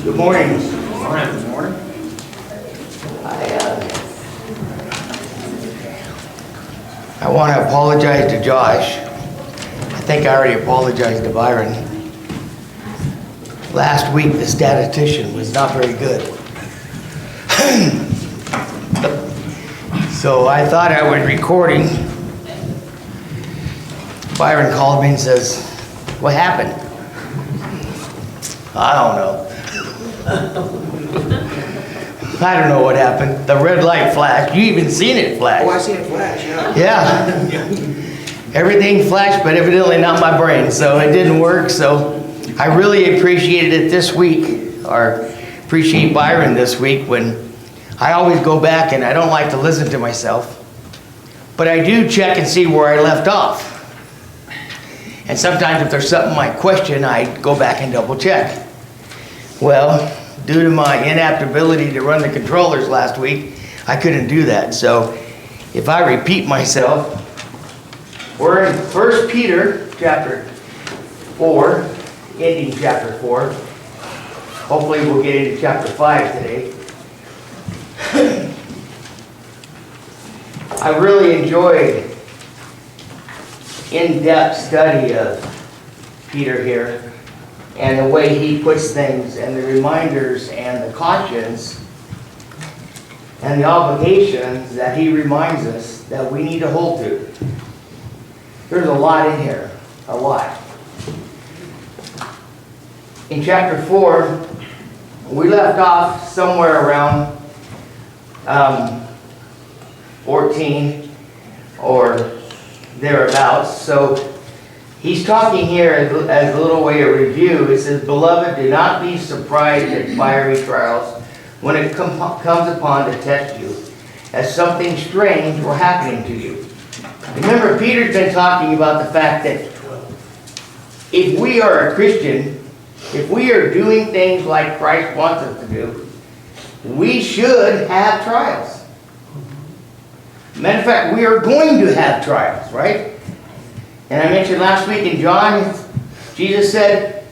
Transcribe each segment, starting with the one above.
Good morning. Good morning. I want to apologize to Josh. I think I already apologized to Byron. Last week, the statistician was not very good. So I thought I was recording. Byron called me and says, "What happened?" I don't know. I don't know what happened. The red light flashed. You even seen it flash. Oh, I see it flash, yeah. Yeah. Everything flashed, but evidently not my brain, so it didn't work. So I really appreciated it this week, or appreciate Byron this week, when I always go back and I don't like to listen to myself, but I do check and see where I left off. And sometimes if there's something I question, I go back and double check. Well, due to my inaptability to run the controllers last week, I couldn't do that. So if I repeat myself, we're in 1 Peter chapter 4, ending chapter 4. Hopefully we'll get into chapter 5 today. I really enjoyed in-depth study of Peter here, and the way he puts things, and the reminders and the cautions and the obligations that he reminds us that we need to hold to. There's a lot in here, a lot. In chapter 4, we left off somewhere around 14 or thereabouts. So he's talking here as a little way of review. It says, "Beloved, do not be surprised at fiery trials when it comes upon to test you, as something strange were happening to you." Remember, Peter's been talking about the fact that if we are a Christian, if we are doing things like Christ wants us to do, we should have trials. Matter of fact, we are going to have trials, right? And I mentioned last week in John, Jesus said,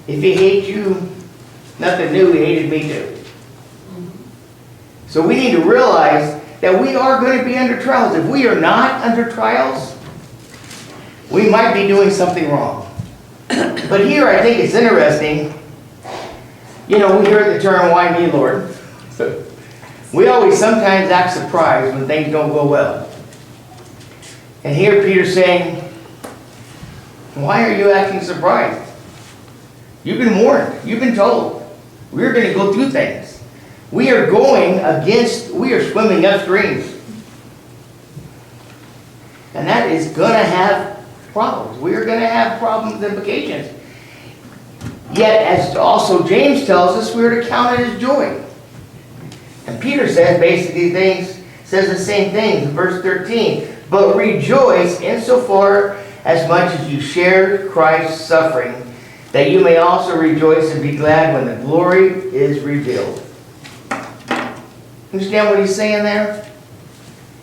if he hates you, nothing new, he hated me too. So we need to realize that we are going to be under trials. If we are not under trials, we might be doing something wrong. But here I think it's interesting. You know, we hear the term, "Why me, Lord?" We always sometimes act surprised when things don't go well. And here Peter's saying, why are you acting surprised? You've been warned. You've been told. We're going to go through things. We are swimming upstream. And that is going to have problems. We are going to have problems and implications. Yet, as also James tells us, we are to count it as joy. And Peter says says the same thing in verse 13. But rejoice insofar as much as you shared Christ's suffering, that you may also rejoice and be glad when the glory is revealed. Understand what he's saying there?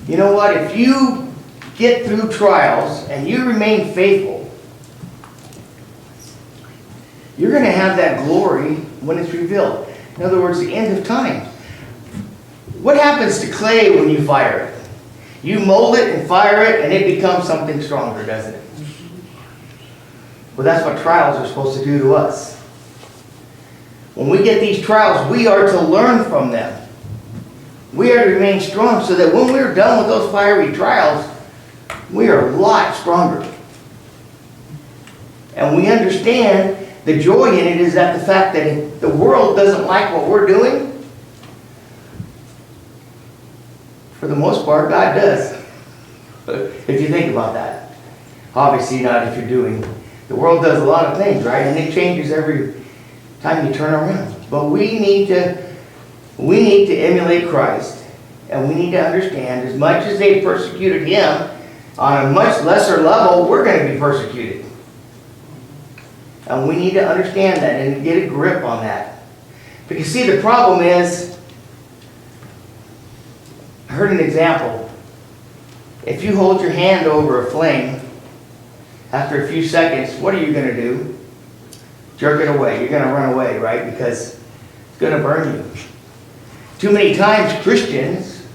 You know what? If you get through trials and you remain faithful, you're going to have that glory when it's revealed. In other words, the end of time. What happens to clay when you fire it? You mold it and fire it, and it becomes something stronger, doesn't it? Well, that's what trials are supposed to do to us. When we get these trials, we are to learn from them. We are to remain strong so that when we're done with those fiery trials, we are a lot stronger. And we understand the joy in it is that the fact that if the world doesn't like what we're doing, for the most part, God does. If you think about that. Obviously not if you're doing. The world does a lot of things, right? And it changes every time you turn around. But we need to emulate Christ. And we need to understand, as much as they persecuted him, on a much lesser level, we're going to be persecuted. And we need to understand that and get a grip on that. Because see, the problem is, I heard an example. If you hold your hand over a flame, after a few seconds, what are you going to do? Jerk it away. You're going to run away, right? Because It's going to burn you. Too many times Christians,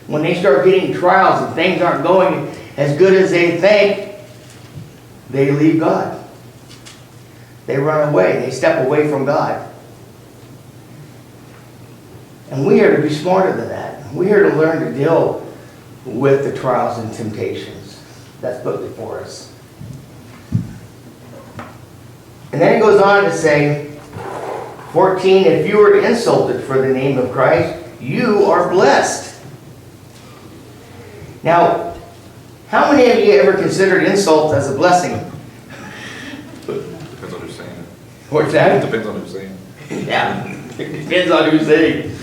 when they start getting trials and things aren't going as good as they think, they leave God. They run away. They step away from God. And we are to be smarter than that. We are to learn to deal with the trials and temptations that's put before us. And then it goes on to say, 14, if you are insulted for the name of Christ, you are blessed. Now, how many of you ever considered insult as a blessing? Depends on who's saying it. What's that? Depends on who's saying it. Yeah, it depends on who's saying.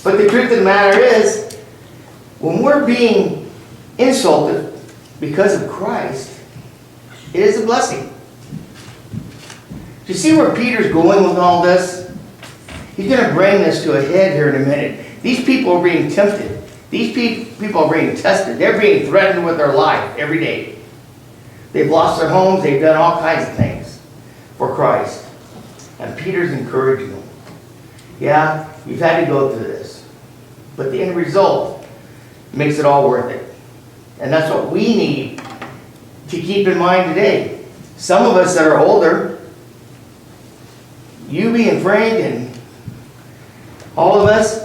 But the truth of the matter is, when we're being insulted because of Christ, it is a blessing. Do you see where Peter's going with all this? He's going to bring this to a head here in a minute. These people are being tempted. These people are being tested. They're being threatened with their life every day. They've lost their homes. They've done all kinds of things for Christ. And Peter's encouraging them. Yeah, you've had to go through this. But the end result makes it all worth it. And that's what we need to keep in mind today. Some of us that are older, you being Frank and all of us,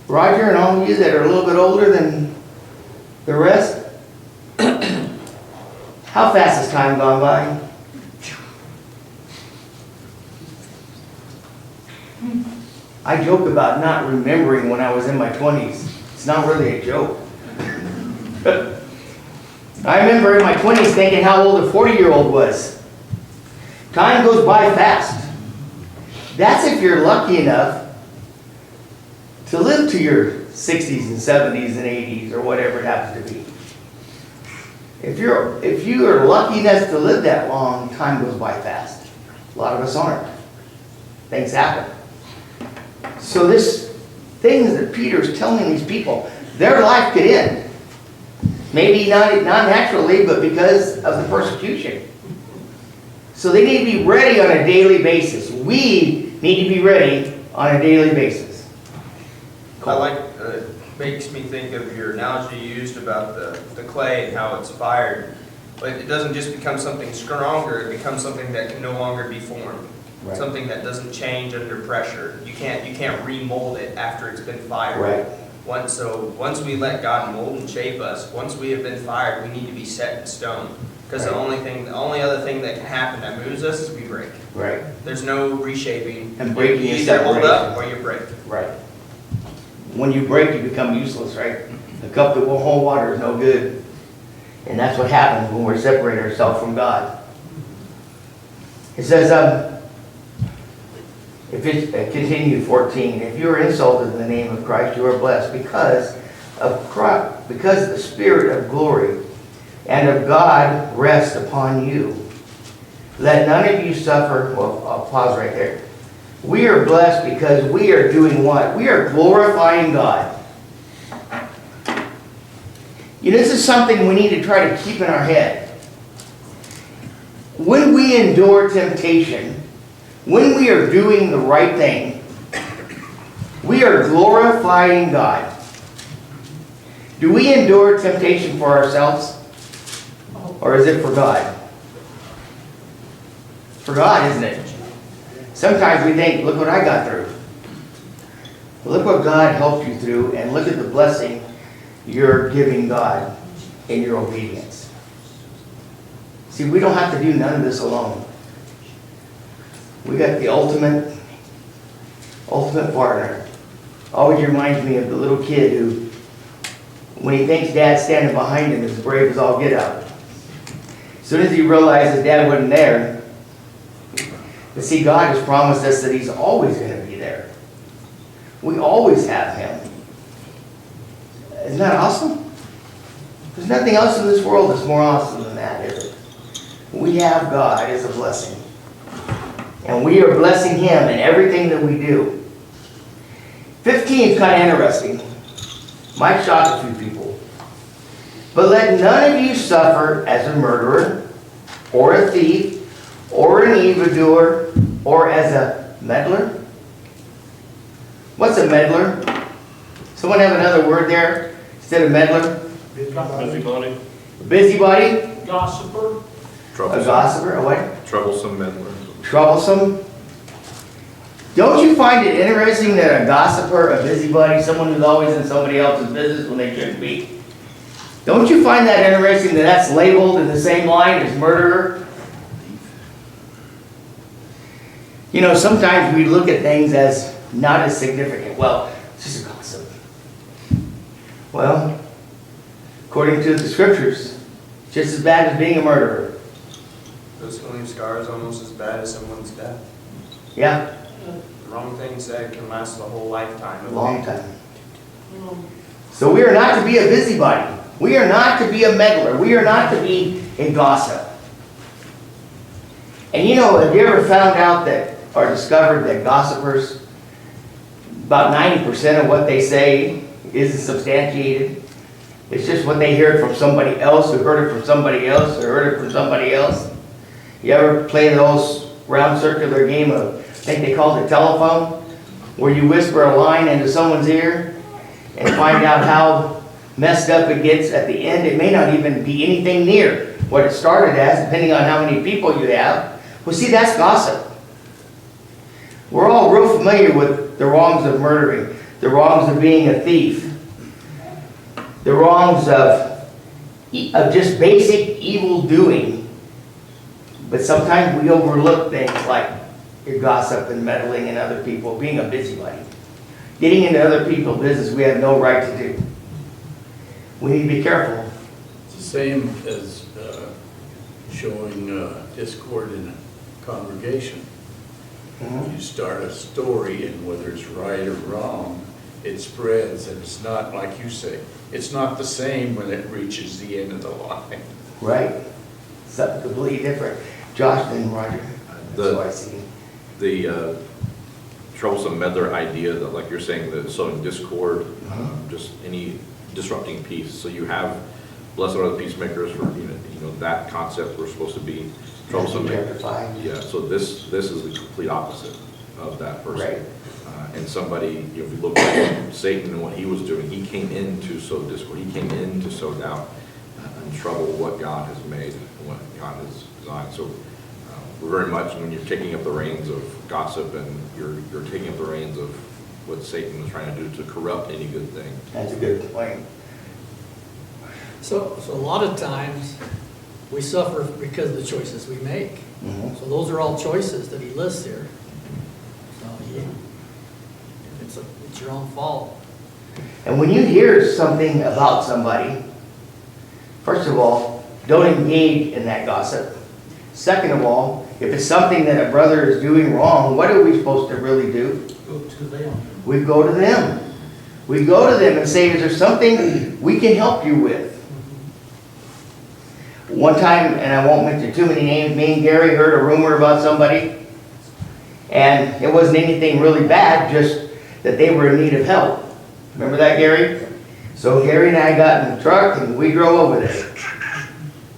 Roger and all of you that are a little bit older than the rest, how fast has time gone by? I joke about not remembering when I was in my 20s. It's not really a joke. I remember in my 20s thinking how old a 40-year-old was. Time goes by fast. That's if you're lucky enough to live to your 60s and 70s and 80s or whatever it happens to be. If you are lucky enough to live that long, time goes by fast. A lot of us aren't. Things happen. So this things that Peter's telling these people, their life could end. Maybe not naturally, but because of the persecution. So they need to be ready on a daily basis. We need to be ready on a daily basis. Makes me think of your analogy you used about the clay and how it's fired. But it doesn't just become something stronger, it becomes something that can no longer be formed. Right. Something that doesn't change under pressure. You can't remold it after it's been fired. Right. Once we let God mold and shape us, once we have been fired, we need to be set in stone. Because Right. the only other thing that can happen that moves us is we break. Right. There's no reshaping. And breaking You is either hold up or separation. you break. Right. When you break, you become useless, right? A cup that won't hold water is no good. And that's what happens when we separate ourselves from God. It says, if it continue 14, if you are insulted in the name of Christ, you are blessed because the Spirit of glory and of God rests upon you. Let none of you suffer. Well, I'll pause right there. We are blessed because we are doing what? We are glorifying God. You know, this is something we need to try to keep in our head. When we endure temptation, when we are doing the right thing, we are glorifying God. Do we endure temptation for ourselves? Or is it for God? For God, isn't it? Sometimes we think, look what I got through. Look what God helped you through, and look at the blessing you're giving God in your obedience. See, we don't have to do none of this alone. We got the ultimate partner. Always reminds me of the little kid who, when he thinks Dad's standing behind him, is brave as all get out. As soon as he realizes Dad wasn't there, but see, God has promised us that He's always going to be there. We always have Him. Isn't that awesome? There's nothing else in this world that's more awesome than that, is it? We have God as a blessing. And we are blessing Him in everything that we do. 15 is kind of interesting. Might shock a few people. But let none of you suffer as a murderer, or a thief, or an evildoer, or as a meddler. What's a meddler? Someone have another word there instead of meddler? Busybody. Busybody? Gossiper. A gossiper? A what? Troublesome meddler. Troublesome? Don't you find it interesting that a gossiper, a busybody, someone who's always in somebody else's business when they shouldn't be? Don't you find that interesting that that's labeled in the same line as murderer? You know, sometimes we look at things as not as significant. Well, it's just a gossip. Well, according to the scriptures, just as bad as being a murderer. Those can leave scars almost as bad as someone's death. Yeah, The wrong thing said can last the whole lifetime. a long time. So we are not to be a busybody. We are not to be a meddler. We are not to be a gossip. And you know, have you ever found out that, or discovered that gossipers, about 90% of what they say isn't substantiated? It's just what they heard from somebody else, who heard it from somebody else, who heard it from somebody else. You ever play those round circular game of, I think they called it telephone, where you whisper a line into someone's ear and find out how messed up it gets at the end? It may not even be anything near what it started as, depending on how many people you have. Well, see, that's gossip. We're all real familiar with the wrongs of murdering, the wrongs of being a thief, the wrongs of just basic evil doing. But sometimes we overlook things like your gossip and meddling in other people, being a busybody. Getting into other people's business we have no right to do. We need to be careful. It's the same as showing discord in a congregation. You start a story, and whether it's right or wrong, it spreads, and it's not, like you say, it's not the same when it reaches the end of the line. Right? Something completely different. Josh and Roger. That's what I see. The troublesome meddler idea that, like you're saying, that sowing discord, just any disrupting peace. So you have blessed are the peacemakers for you know that concept. We're supposed to be troublesome. Chapter 5. Yeah. So this is the complete opposite of that person. Right. And somebody, if you look at Satan and what he was doing, he came in to sow discord. He came in to sow doubt and trouble what God has made and what God has designed. So we're very much, when you're taking up the reins of gossip and you're taking up the reins of what Satan was trying to do to corrupt any good thing. That's a good point. So a lot of times, we suffer because of the choices we make. Mhm. So those are all choices that he lists here. So it's your own fault. And when you hear something about somebody, first of all, don't engage in that gossip. Second of all, if it's something that a brother is doing wrong, what are we supposed to really do? Go to them. We go to them. We go to them and say, is there something we can help you with? One time, and I won't mention too many names, me and Gary heard a rumor about somebody, and it wasn't anything really bad, just that they were in need of help. Remember that, Gary? So Gary and I got in the truck and we drove over there.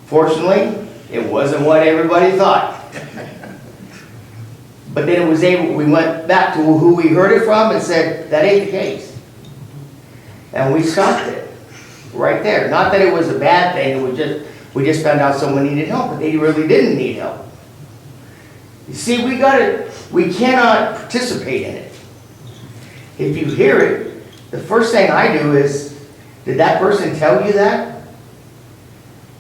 Fortunately, it wasn't what everybody thought. But then it was we went back to who we heard it from and said, that ain't the case. And we stopped it right there. Not that it was a bad thing, it was just, we just found out someone needed help, but they really didn't need help. You see, we cannot participate in it. If you hear it, the first thing I do is, did that person tell you that?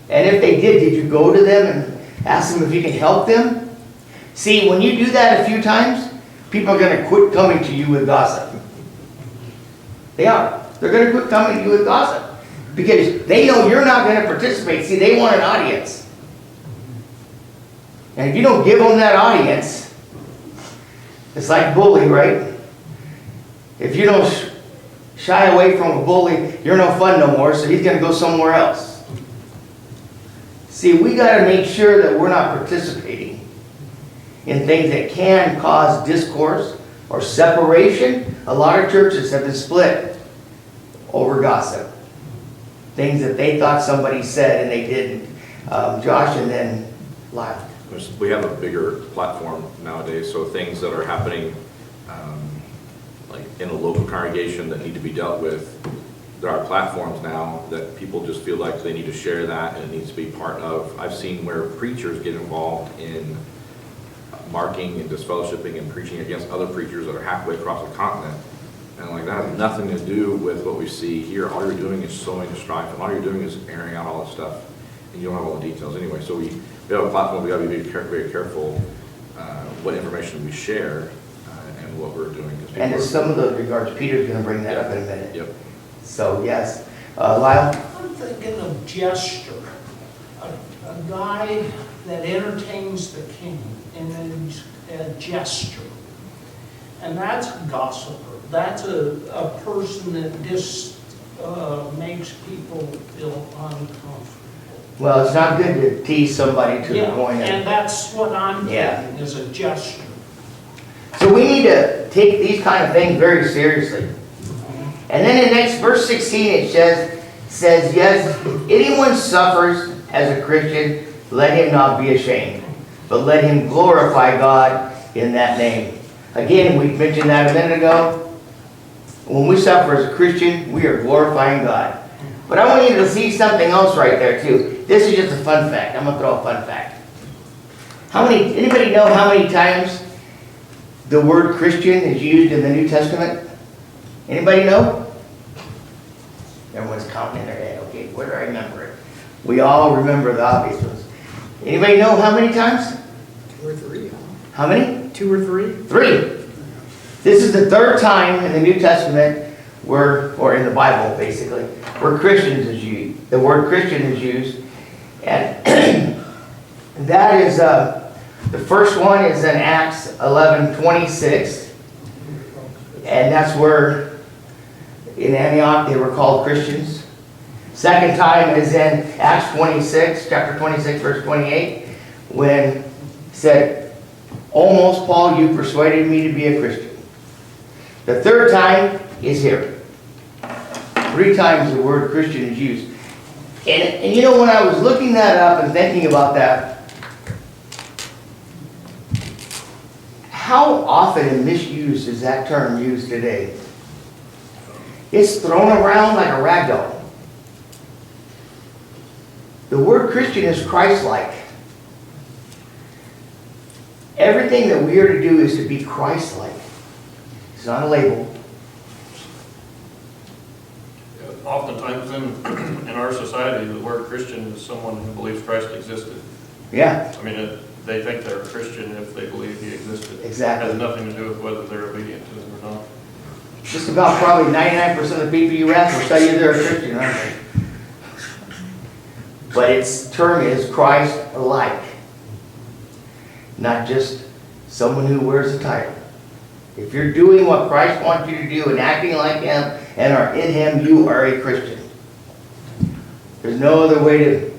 And if they did you go to them and ask them if you can help them? See, when you do that a few times, people are going to quit coming to you with gossip. They are. They're going to quit coming to you with gossip. Because they know you're not going to participate. See, they want an audience. And if you don't give them that audience, it's like bully, right? If you don't shy away from a bully, you're no fun no more, so he's going to go somewhere else. See, we got to make sure that we're not participating in things that can cause discourse or separation. A lot of churches have been split over gossip. Things that they thought somebody said and they didn't. Josh and then Lyle. We have a bigger platform nowadays, so things that are happening like in a local congregation that need to be dealt with. There are platforms now that people just feel like they need to share that and it needs to be part of. I've seen where preachers get involved in marking and disfellowshipping and preaching against other preachers that are halfway across the continent. And like that has nothing to do with what we see here. All you're doing is sowing strife, and all you're doing is airing out all this stuff, and you don't have all the details anyway. So we have a platform. We got to be very careful what information we share and what we're doing. And in some of those regards, Peter's going to bring that up in a minute. Yep. So yes, Lyle. I'm thinking of gesture, a guy that entertains the king in a gesture. And that's a gossiper. That's a person that just makes people feel uncomfortable. Well, it's not good to tease somebody to the point of. And that's what I'm Yeah. thinking, is a gesture. So we need to take these kind of things very seriously. And then in next verse 16 it says, yes, if anyone suffers as a Christian, let him not be ashamed, but let him glorify God in that name. Again, we mentioned that a minute ago. When we suffer as a Christian, we are glorifying God. But I want you to see something else right there too. This is just a fun fact. I'm going to throw a fun fact. Anybody know how many times the word Christian is used in the New Testament? Anybody know? Everyone's counting in their head. Okay, where do I remember it? We all remember the obvious ones. Anybody know how many times? 2 or 3. How many? 2 or 3? 3. This is the third time in the New Testament or in the Bible basically, where Christians is used. The word Christian is used. And that is, the first one is in Acts 11:26. And that's where in Antioch they were called Christians. Second time is in Acts 26, chapter 26, verse 28, when it said, almost, Paul, you persuaded me to be a Christian. The third time is here. 3 times the word Christian is used. And you know, when I was looking that up and thinking about that, how often and misused is that term used today? It's thrown around like a rag doll. The word Christian is Christ-like. Everything that we are to do is to be Christ-like. It's not a label. Oftentimes in our society, the word Christian is someone who believes Christ existed. Yeah, I mean, they think they're a Christian if they believe he existed. exactly. It has nothing to do with whether they're obedient to him or not. Just about probably 99% of the people you ask will tell you they're a Christian, aren't they? But its term is Christ-like. Not just someone who wears a title. If you're doing what Christ wants you to do and acting like Him and are in Him, you are a Christian. There's no other way to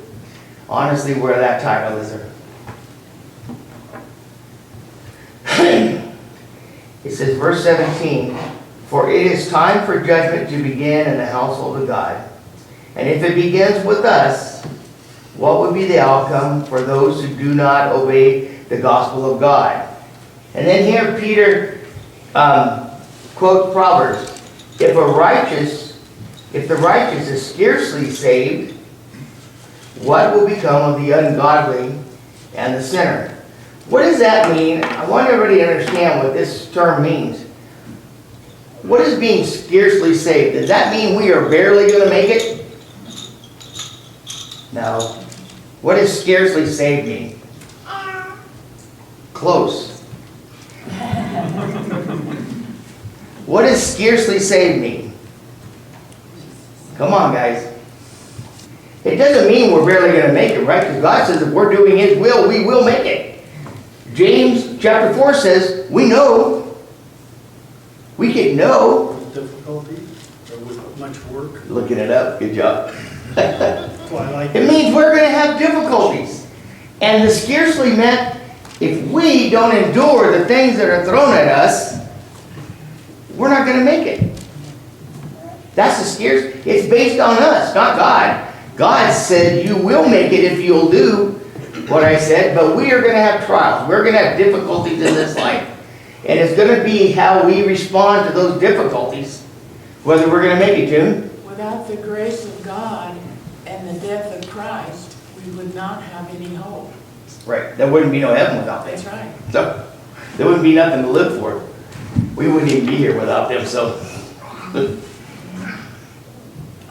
honestly wear that title, is there? It says, verse 17, for it is time for judgment to begin in the household of God. And if it begins with us, what would be the outcome for those who do not obey the gospel of God? And then here Peter quotes Proverbs. If the righteous is scarcely saved, what will become of the ungodly and the sinner? What does that mean? I want everybody to understand what this term means. What is being scarcely saved? Does that mean we are barely going to make it? No. What does scarcely saved mean? Close. What does scarcely saved mean? Come on, guys. It doesn't mean we're barely going to make it, right? Because God says if we're doing His will, we will make it. James chapter 4 says, we know. We can know. With difficulty or with much work. Looking it up. Good job. That's why I like It means we're going to have difficulties. And the scarcely meant if we don't endure the things that are thrown at us, we're not going to make it. That's the scarce. It's based on us, not God. God said you will make it if you'll do what I said, but we are going to have trials. We're going to have difficulties in this life. And it's going to be how we respond to those difficulties whether we're gonna make it, June. Without the grace of God and the death of Christ, we would not have any hope. Right. There wouldn't be no heaven without them. That's right. So, there wouldn't be nothing to live for. We wouldn't even be here without them, so.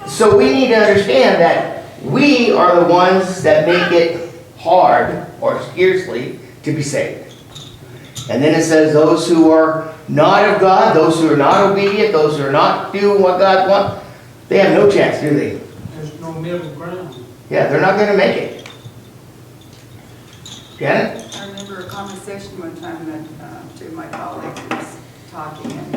So we need to understand that we are the ones that make it hard, or scarcely, to be saved. And then it says those who are not of God, those who are not obedient, those who are not doing what God wants, they have no chance, do they? There's no middle ground. Yeah, they're not gonna make it. Janet? I remember a conversation one time that two of my colleagues was talking, and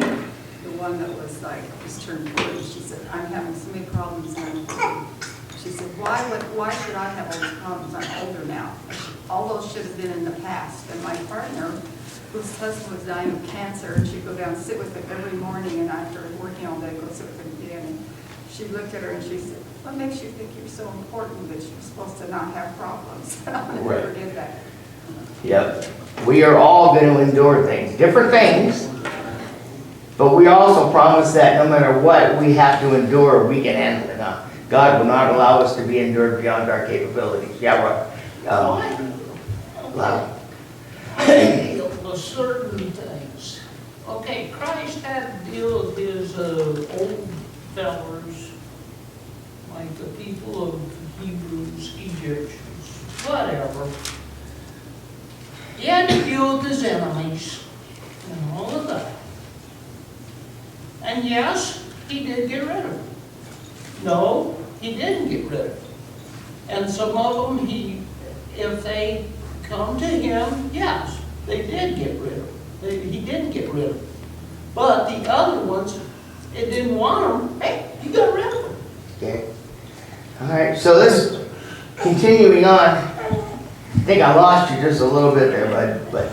the one that was like, just turned 40, she said, I'm having so many problems, and I'm 40. She said, why should I have all these problems? I'm older now. All those should have been in the past. And my partner, whose husband was dying of cancer, and she'd go down and sit with him every morning, and after working all day, go sit with him again. And she looked at her and she said, what makes you think you're so important that you're supposed to not have problems? I never did that. Yep. We are all going to endure things, different things, but we also promise that no matter what we have to endure, we can handle it. Now, God will not allow us to be endured beyond our capabilities. Yeah, right. Loud. The certain things. Okay, Christ had to deal with his old fellers, like the people of Hebrews, Egyptians, whatever. He had to deal with his enemies and all of that. And yes, he did get rid of them. No, he didn't get rid of them. And some of them, if they come to him, yes, they did get rid of them. He didn't get rid of them. But the other ones, it didn't want them, hey, he got rid of them. Okay. All right, so this, continuing on, I think I lost you just a little bit there, bud, but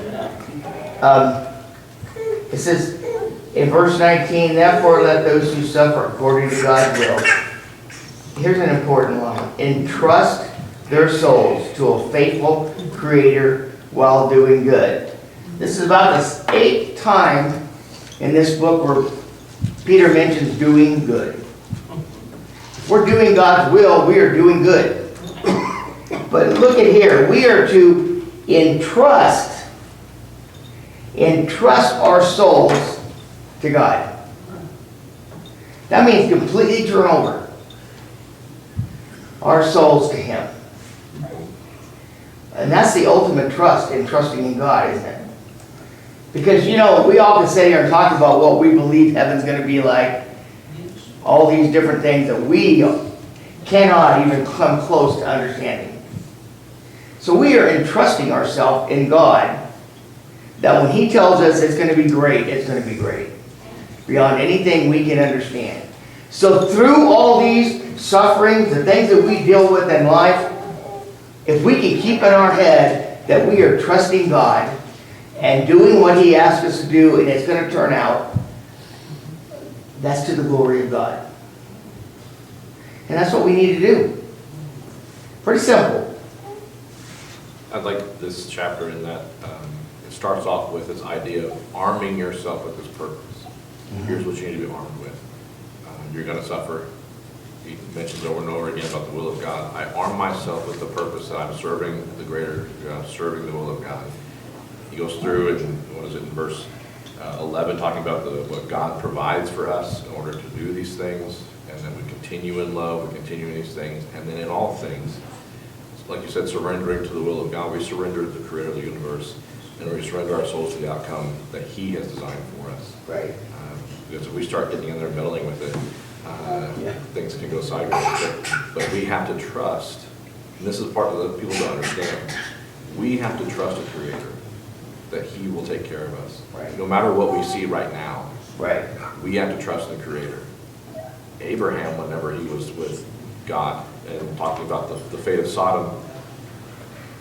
it says in verse 19, therefore let those who suffer according to God's will. Here's an important line. Entrust their souls to a faithful Creator while doing good. This is about the 8th time in this book where Peter mentions doing good. If we're doing God's will, we are doing good. But look at here. We are to entrust our souls to God. That means completely turn over our souls to Him. And that's the ultimate trust in trusting in God, isn't it? Because, we all can sit here and talk about what we believe heaven's going to be like. All these different things that we cannot even come close to understanding. So we are entrusting ourselves in God that when He tells us it's going to be great, it's going to be great. Beyond anything we can understand. So through all these sufferings, the things that we deal with in life, if we can keep in our head that we are trusting God and doing what He asks us to do and it's going to turn out, that's to the glory of God. And that's what we need to do. Pretty simple. I'd like this chapter in that it starts off with this idea of arming yourself with this purpose. Here's what you need to be armed with. You're going to suffer. He mentions over and over again about the will of God. I arm myself with the purpose that I'm serving the greater God, serving the will of God. He goes through and in verse 11, talking about what God provides for us in order to do these things, and then we continue in love, we continue in these things, and then in all things, like you said, surrendering to the will of God, we surrender to the Creator of the universe, and we surrender our souls to the outcome that He has designed for us. Right. Because if we start getting in there and meddling with it, things can go sideways. But we have to trust, and this is part of the people don't understand, we have to trust the Creator that He will take care of us. Right. No matter what we see right now, Right. we have to trust the Creator. Abraham, whenever he was with God and talking about the fate of Sodom,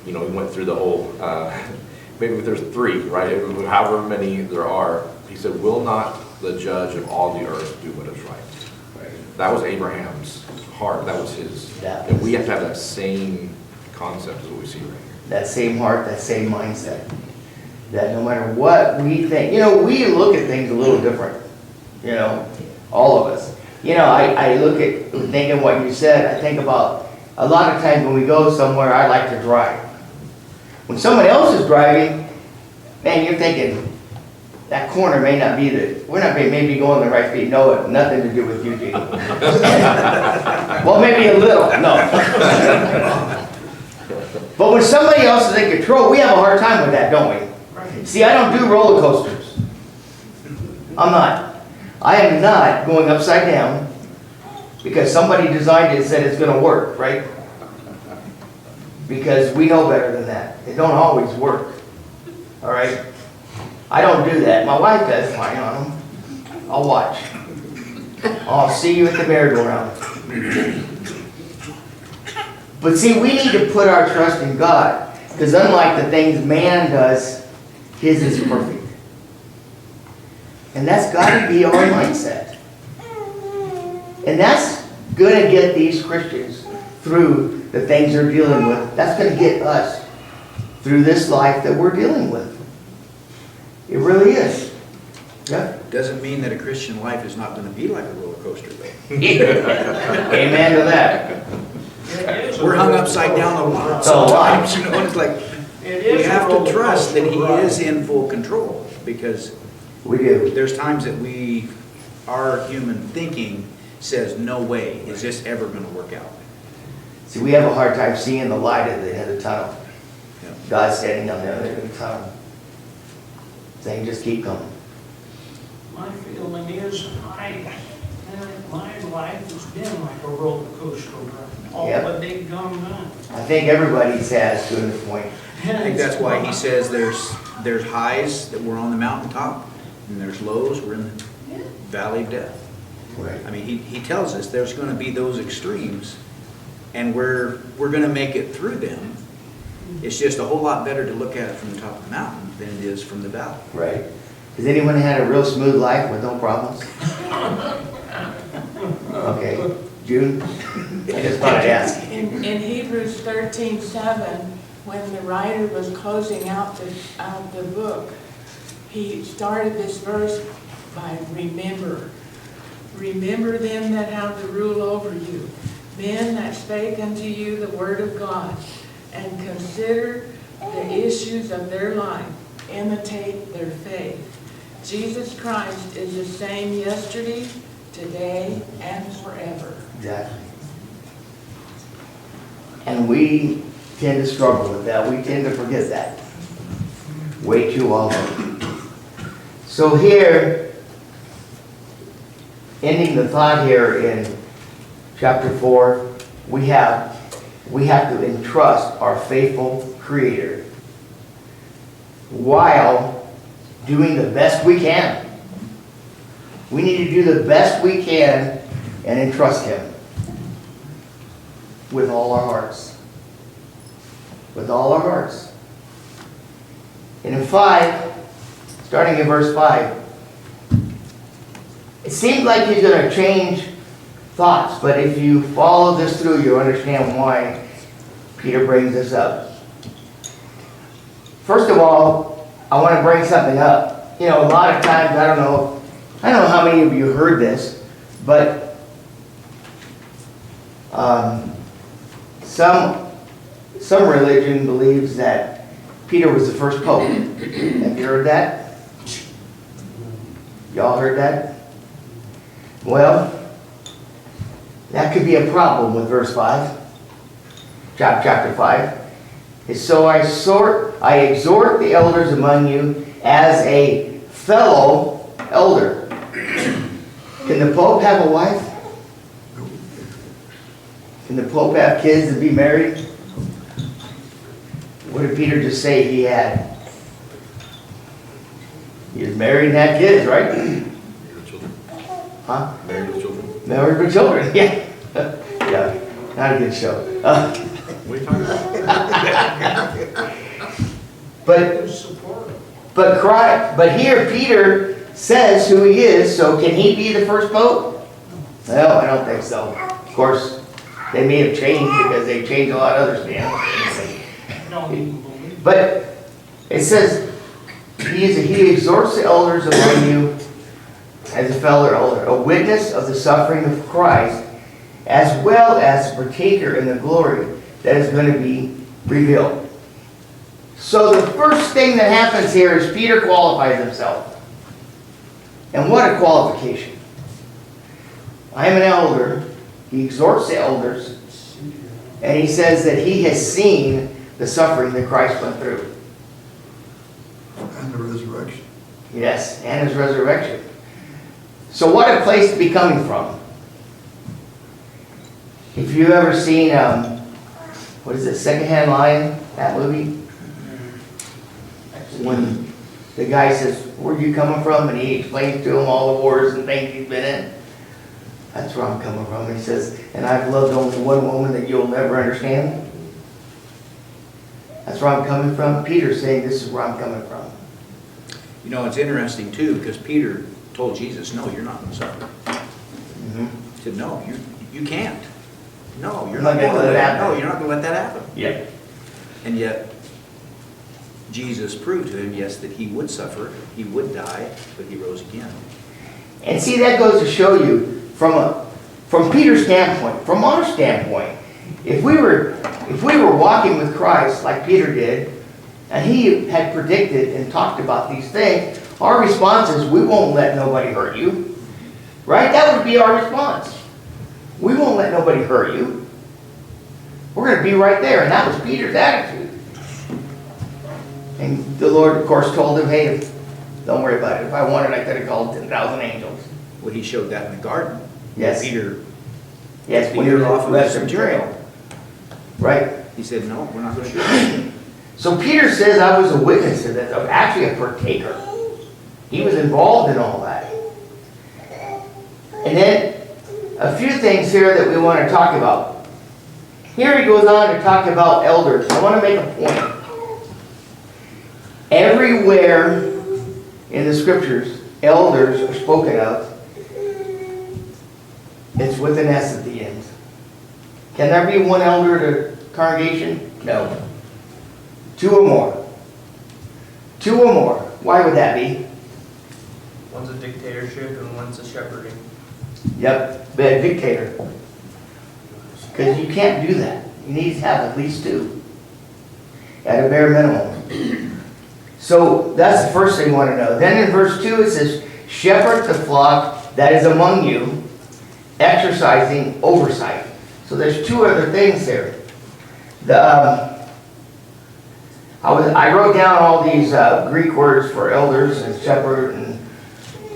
he went through the whole, maybe there's 3, right? However many there are, he said, will not the judge of all the earth do what is right? Right. That was Abraham's heart. That was his. And we have to have that same concept as what we see right here. That same heart, that same mindset. That no matter what we think, we look at things a little different. all of us. You know, I look at, thinking what you said, I think about, a lot of times when we go somewhere, I like to drive. When someone else is driving, man, you're thinking, that corner may not be we're not maybe going the right speed. No, it nothing to do with you, Gene. Well, maybe a little, no. But when somebody else is in control, we have a hard time with that, don't we? See, I don't do roller coasters. I'm not. I am not going upside down because somebody designed it and said it's going to work, right? Because we know better than that. It don't always work. All right? I don't do that. My wife does fine on them. I'll watch. I'll see you at the merry-go-round. But see, we need to put our trust in God. Because unlike the things man does, his is perfect. And that's got to be our mindset. And that's going to get these Christians through the things they're dealing with. That's going to get us through this life that we're dealing with. It really is. Yeah. Doesn't mean that a Christian life is not going to be like a roller coaster, though. Amen to that. We're hung upside down a lot. So a lot. Sometimes, you know, it's like, It we is a have to roller trust that He coaster is ride. in full control, because We do. there's times that our human thinking says, no way is this ever going to work out. See, we have a hard time seeing the light at the end of the tunnel. Yeah. God's standing on the other end of the tunnel, saying, just keep coming. My feeling is, my life has been like a roller coaster ride. All Yep. the big gum done. I think everybody's has to a point. I think that's why He says there's highs that we're on the mountaintop, and there's lows, we're in the valley of death. Right. I mean, he tells us there's going to be those extremes, and we're going to make it through them. It's just a whole lot better to look at it from the top of the mountain than it is from the valley. Right. Has anyone had a real smooth life with no problems? Okay. June? I just thought I'd ask. In Hebrews 13:7, when the writer was closing out the book, he started this verse by remember. Remember them that have the rule over you, men that spake unto you the word of God, and consider the issues of their life, imitate their faith. Jesus Christ is the same yesterday, today, and forever. Exactly. And we tend to struggle with that. We tend to forget that way too often. So here, ending the thought here in chapter 4, we have to entrust our faithful Creator while doing the best we can. We need to do the best we can and entrust Him with all our hearts. With all our hearts. And in 5, starting in verse 5, it seems like he's going to change thoughts, but if you follow this through, you'll understand why Peter brings this up. First of all, I want to bring something up. You know, a lot of times, I don't know how many of you heard this, but some religion believes that Peter was the first pope. Have you heard that? Y'all heard that? Well, that could be a problem with verse 5, chapter 5. It's so I exhort the elders among you as a fellow elder. Can the Pope have a wife? Can the Pope have kids and be married? What did Peter just say he had? He was married and had kids, right? Huh? Married with children. Married with children, yeah. Yeah, not a good show. What are you talking about? But here Peter says who he is, so can he be the first pope? No, I don't think so. Of course, they may have changed because they changed a lot of other standards. Don't even believe. But it says he exhorts the elders among you as a fellow elder, a witness of the suffering of Christ, as well as a partaker in the glory that is going to be revealed. So the first thing that happens here is Peter qualifies himself. And what a qualification. I am an elder. He exhorts the elders. And he says that he has seen the suffering that Christ went through. And the resurrection. Yes, and his resurrection. So what a place to be coming from. If you've ever seen, what is it, Secondhand Lion, that movie? When the guy says, where are you coming from? And he explains to him all the wars and things he's been in. That's where I'm coming from. He says, and I've loved only one woman that you'll never understand. That's where I'm coming from. Peter's saying this is where I'm coming from. You know, it's interesting too, because Peter told Jesus, no, you're not going to suffer. Mm-hmm. He said, no, you can't. No, you're I'm not not going to gonna let it happen. No, you're not going to let that happen. Yep. And yet, Jesus proved to him, yes, that he would suffer, he would die, but he rose again. And see, that goes to show you, from Peter's standpoint, from our standpoint, if we were walking with Christ like Peter did, and he had predicted and talked about these things, our response is, we won't let nobody hurt you. Right? That would be our response. We won't let nobody hurt you. We're going to be right there. And that was Peter's attitude. And the Lord, of course, told him, hey, don't worry about it. If I wanted, I could have called 10,000 angels. Well, he showed that in the garden. Yes. Peter, Yes, when Peter you're off off of of his the material. material. Right? He said, no, we're not going to do that. So Peter says I was a witness to this, actually a partaker. He was involved in all that. And then a few things here that we want to talk about. Here he goes on to talk about elders. I want to make a point. Everywhere in the scriptures, elders are spoken of. It's with an S at the end. Can there be one elder at a congregation? No. Two or more. Two or more. Why would that be? One's a dictatorship and one's a shepherding. Yep, be a dictator. Because you can't do that. You need to have at least two. At a bare minimum. So that's the first thing you want to know. Then in verse 2 it says, shepherd the flock that is among you, exercising oversight. So there's two other things there. I wrote down all these Greek words for elders and shepherd and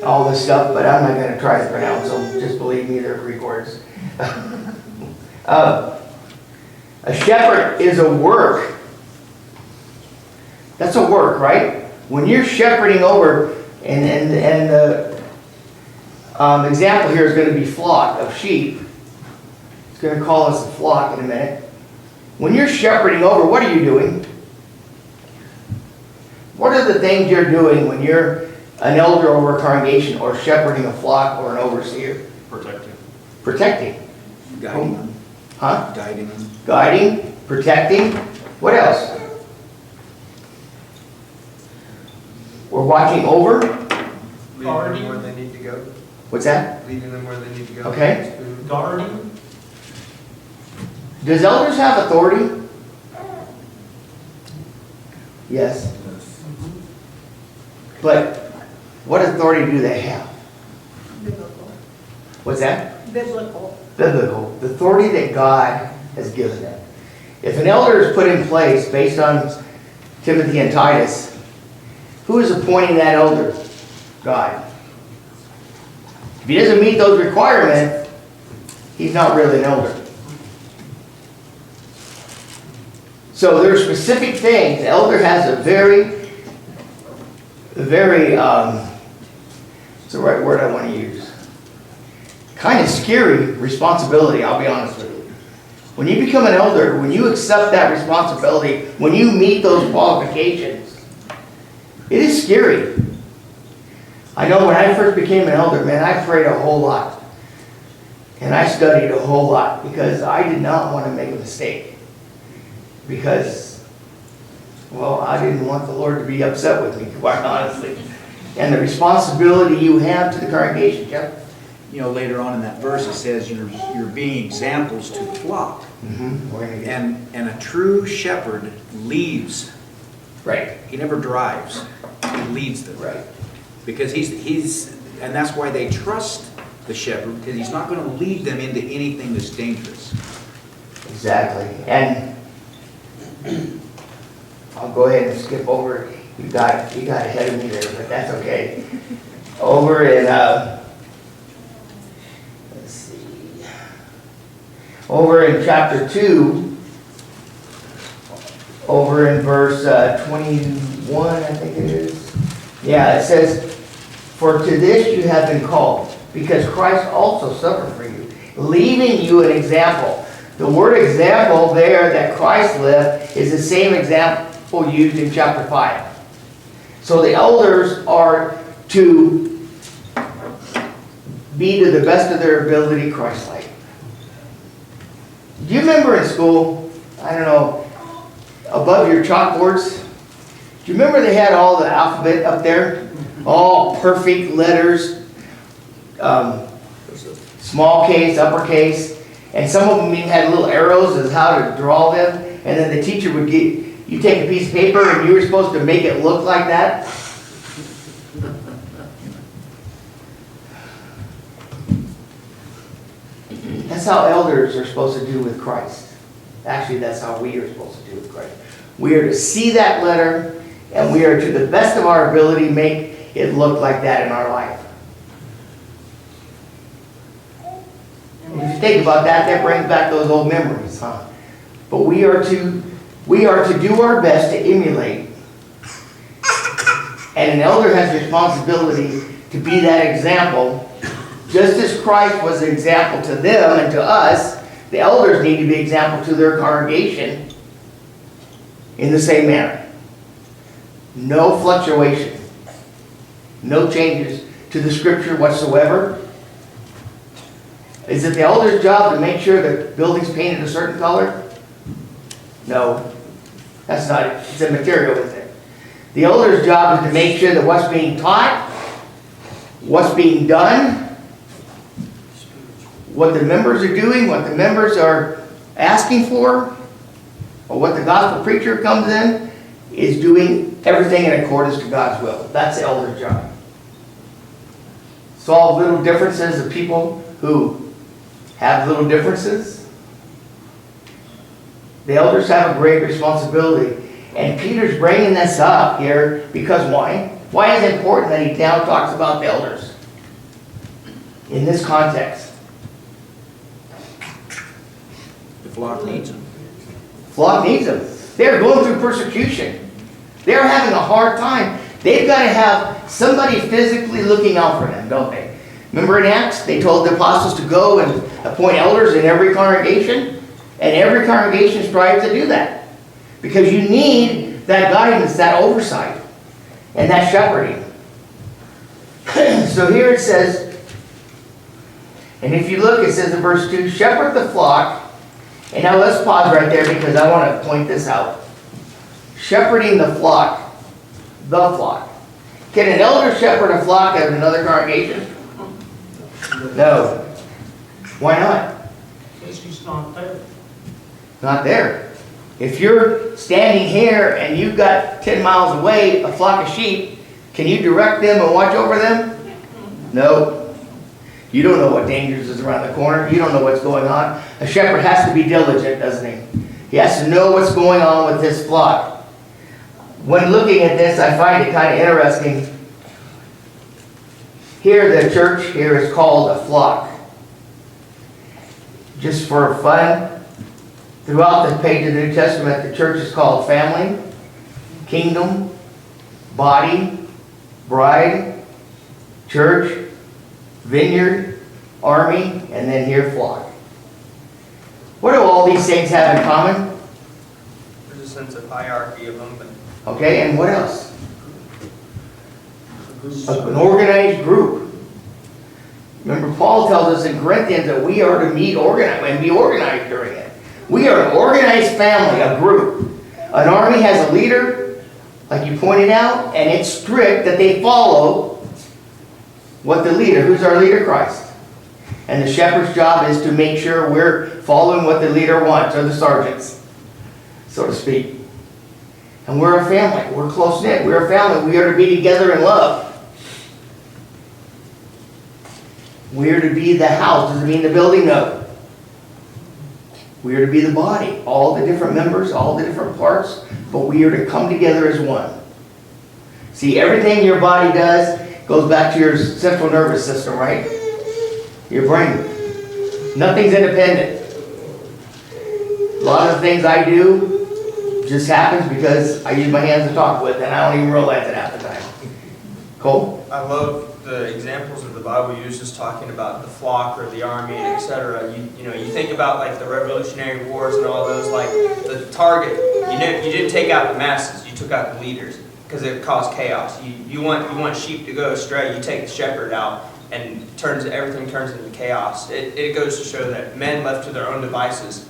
all this stuff, but I'm not going to try to pronounce them. Just believe me, they're Greek words. A shepherd is a work. That's a work, right? When you're shepherding over, and the example here is going to be flock of sheep. It's going to call us a flock in a minute. When you're shepherding over, what are you doing? What are the things you're doing when you're an elder over a congregation or shepherding a flock or an overseer? Protecting. Protecting. Guiding them. Huh? Guiding them. Guiding, protecting. What else? We're watching over. Leading them where they need to go. What's that? Leading them where they need to go. Okay. Guarding. Does elders have authority? Yes. But what authority do they have? Biblical. What's that? Biblical. Biblical. The authority that God has given them. If an elder is put in place based on Timothy and Titus, who is appointing that elder? God. If he doesn't meet those requirements, he's not really an elder. So there are specific things. The elder has a very, what's the right word I want to use? Kind of scary responsibility, I'll be honest with you. When you become an elder, when you accept that responsibility, when you meet those qualifications, it is scary. I know when I first became an elder, man, I prayed a whole lot. And I studied a whole lot because I did not want to make a mistake. Because, well, I didn't want the Lord to be upset with me, quite honestly. and the responsibility you have to the congregation, Jeff. You know, later on in that verse, it says you're being examples to the flock. We're gonna get- And a true shepherd leads. Right, He never drives, he leads them. right. Because and that's why they trust the shepherd, because he's not going to lead them into anything that's dangerous. Exactly, and I'll go ahead and skip over, you got ahead of me there, but that's okay. Over in, let's see, over in chapter 2, over in verse 21, I think it is. Yeah, it says, "For to this you have been called, because Christ also suffered for you, leaving you an example." The word example there that Christ lived is the same example used in chapter 5. So the elders are to be to the best of their ability Christ-like. Do you remember in school, I don't know, above your chalkboards, do you remember they had all the alphabet up there? All perfect letters, small case, uppercase, and some of them even had little arrows as how to draw them, and then the teacher would you take a piece of paper and you were supposed to make it look like that. That's how elders are supposed to do with Christ. Actually, that's how we are supposed to do with Christ. We are to see that letter, and we are to the best of our ability make it look like that in our life. And if you think about that, that brings back those old memories, huh? But we are to do our best to emulate. And an elder has the responsibility to be that example. Just as Christ was an example to them and to us, the elders need to be example to their congregation in the same manner. No fluctuation. No changes to the scripture whatsoever. Is it the elder's job to make sure the building's painted a certain color? No. That's not it. It's a material, isn't it? The elder's job is to make sure that what's being taught, what's being done, what the members are doing, what the members are asking for, or what the gospel preacher comes in, is doing everything in accordance to God's will. That's the elder's job. Solve little differences of people who have little differences. The elders have a great responsibility. And Peter's bringing this up here because why? Why is it important that he now talks about the elders in this context? The flock needs them. Flock needs them. They're going through persecution. They're having a hard time. They've got to have somebody physically looking out for them, don't they? Remember in Acts, they told the apostles to go and appoint elders in every congregation, and every congregation strives to do that. Because you need that guidance, that oversight, and that shepherding. So here it says, and if you look, it says in verse 2, shepherd the flock. And now let's pause right there because I want to point this out. Shepherding the flock. The flock. Can an elder shepherd a flock of another congregation? No. Why not? Because he's not there. Not there. If you're standing here and you've got 10 miles away a flock of sheep, can you direct them and watch over them? No. You don't know what dangers is around the corner. You don't know what's going on. A shepherd has to be diligent, doesn't he? He has to know what's going on with his flock. When looking at this, I find it kind of interesting. Here, the church here is called a flock. Just for fun, throughout the page of the New Testament, the church is called family, kingdom, body, bride, church, vineyard, army, and then here flock. What do all these things have in common? There's a sense of hierarchy of them, but Okay, and what else? An organized group. Remember, Paul tells us in Corinthians that we are to meet organized and be organized during it. We are an organized family, a group. An army has a leader, like you pointed out, and it's strict that they follow what the leader, who's our leader? Christ. And the shepherd's job is to make sure we're following what the leader wants, or the sergeants, so to speak. And we're a family. We're close-knit. We're a family. We are to be together in love. We are to be the house. Doesn't mean the building of. We are to be the body. All the different members, all the different parts, but we are to come together as one. See, everything your body does goes back to your central nervous system, right? Your brain. Nothing's independent. A lot of the things I do just happens because I use my hands to talk with, and I don't even realize it half the time. Cole? I love the examples that the Bible uses talking about the flock or the army, etc. You know, you think about like the Revolutionary Wars and all those, like the target. You didn't take out the masses, you took out the leaders because it caused chaos. You want sheep to go astray, you take the shepherd out, and everything turns into chaos. It goes to show that men left to their own devices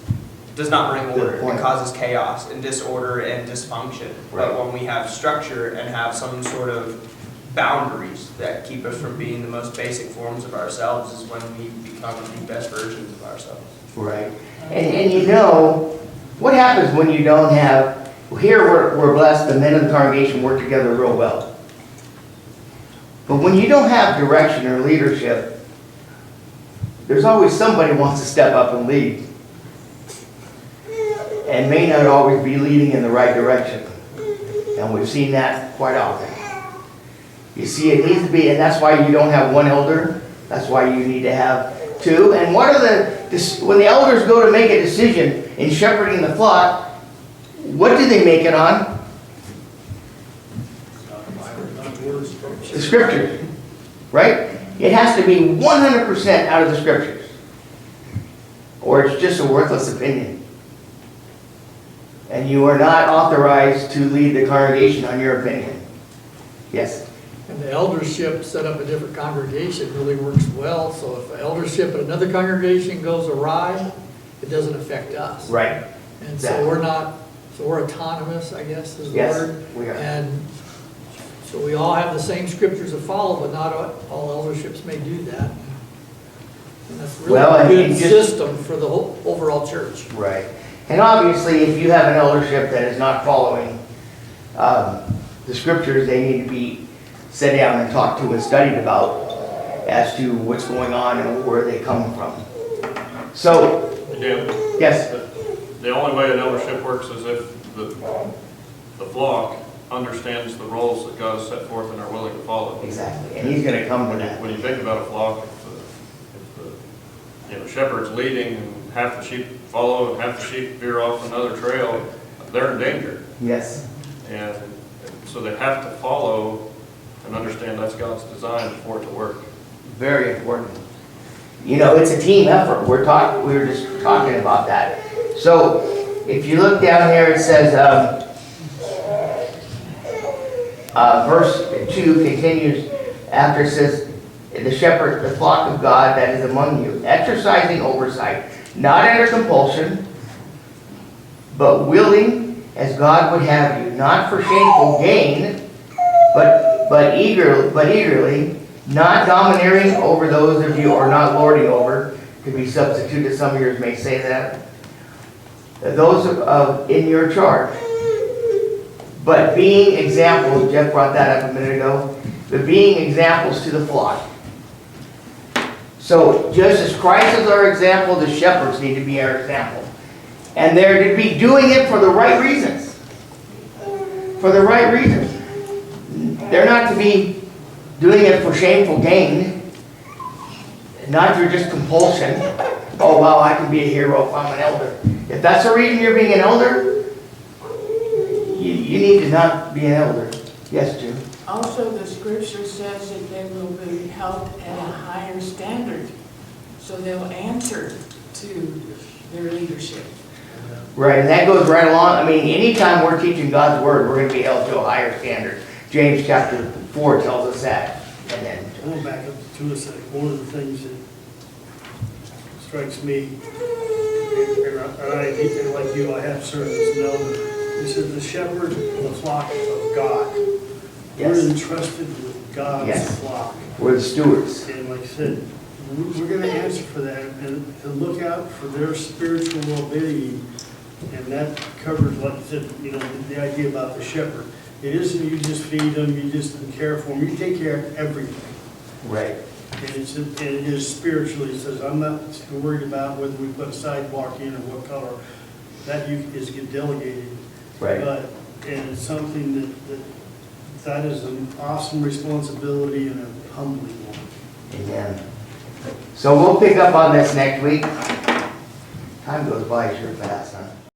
does not bring order. It causes chaos and disorder and dysfunction. Right. But when we have structure and have some sort of boundaries that keep us from being the most basic forms of ourselves is when we become the best versions of ourselves. Right. And you know, what happens when you don't have, here we're blessed, the men of the congregation work together real well. But when you don't have direction or leadership, there's always somebody who wants to step up and lead. And may not always be leading in the right direction. And we've seen that quite often. You see, it needs to be, and that's why you don't have one elder. That's why you need to have two. And what are when the elders go to make a decision in shepherding the flock, what do they make it on? The scriptures, right? It has to be 100% out of the scriptures, or it's just a worthless opinion. And you are not authorized to lead the congregation on your opinion. Yes? And the eldership set up a different congregation really works well, so if the eldership at another congregation goes awry, it doesn't affect us. Right. And Exactly. so we're autonomous, I guess is the Yes, word. we are. And so we all have the same scriptures to follow, but not all elderships may do that. And that's really Well, a and good just- system for the whole overall church. Right. And obviously, if you have an eldership that is not following the scriptures, they need to be sat down and talked to and studied about as to what's going on and where they come from. So, Dan, yes? the only way an eldership works is if the flock understands the roles that God has set forth and are willing to follow. Exactly. And he's going to come to that. When you think about a flock, if the shepherd's leading and half the sheep follow and half the sheep veer off another trail, they're in danger. Yes. And so they have to follow and understand that's God's design for it to work. Very important. You know, it's a team effort. We were just talking about that. So, if you look down here, it says, verse 2 continues after it says, the shepherd, the flock of God that is among you, exercising oversight, not under compulsion, but willing as God would have you, not for shameful gain, but eagerly, not domineering over those of you, or not lording over, could be substituted, some of yours may say that, those in your charge. But being examples, Jeff brought that up a minute ago, but being examples to the flock. So just as Christ is our example, the shepherds need to be our example. And they're to be doing it for the right reasons. For the right reasons. They're not to be doing it for shameful gain, not through just compulsion. Oh, well, I can be a hero if I'm an elder. If that's the reason you're being an elder, you need to not be an elder. Yes, Jim? Also, the scripture says that they will be held at a higher standard, so they'll answer to their leadership. Right, and that goes right along. I mean, anytime we're teaching God's word, we're going to be held to a higher standard. James chapter 4 tells us that. And then, I want to back up to a second. One of the things that strikes me, and I like you, I have served as an elder He said the shepherd of the flock of God. Yes. We're entrusted with God's Yes. flock. We're the stewards. And like I said, we're gonna answer for that and to look out for their spiritual well-being. And that covers, like I said, you know, the idea about the shepherd. It isn't you just feed them, you just care for them, you take care of everything. Right. And it is spiritually, it says, I'm not worried about whether we put a sidewalk in or what color. That is get delegated. Right. And it's something that is an awesome responsibility and a humbling one. Amen. So we'll pick up on this next week. Time goes by sure fast, huh?